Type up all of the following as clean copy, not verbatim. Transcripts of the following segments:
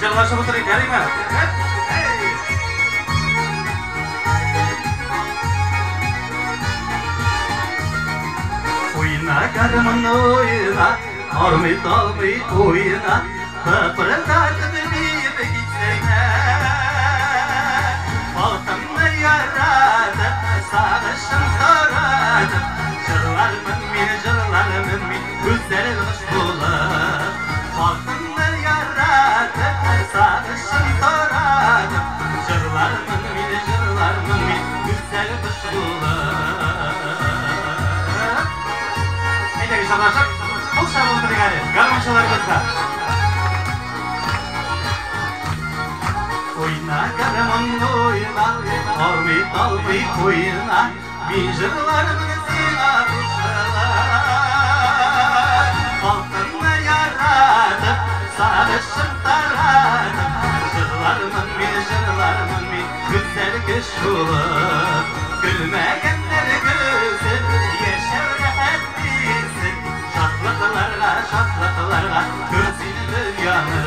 Jangan putri Karima. Oyna karman oyna, armut almay oyna, pırıldadı bir gitsene. Altımda yaradı, sarışın taradı, jırlarımın min, güzel kuşbular. Altımda yaradı, sarışın taradı, jırlarımın min, güzel kuşbular. Şabaşak, bu şabı oturgari, garmançalarımızda. Oyna garman oyna, armut almay oyna, min jırlarımın sina kuşlar. Altınla yaradım, sarışın taradım, jırlarımın min, güzel kuşlar. Gülmeyenler gözüm, yeşil rahat bilsin. Şatlatılarla görsün dünyanı.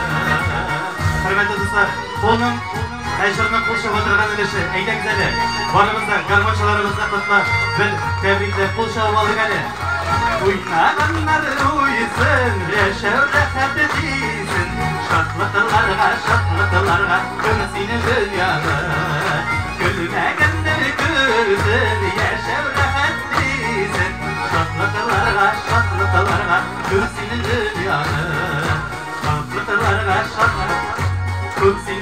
Hürmetli dostlar, onun Ayşar'ın kul şabatırgan edişi, eyden güzeli. Barımızda, garmançalarımızda kutlar, bir tebrikle kul şabatık eli. Uynağanlar uysun, yaşav rahat edilsin. Şatlatılarla görsün dünyanı. Gülmeyenler görsün, yaşav rahat edilsin. Şatlıklarla görsün dünyanı. Şatlıklarla görsün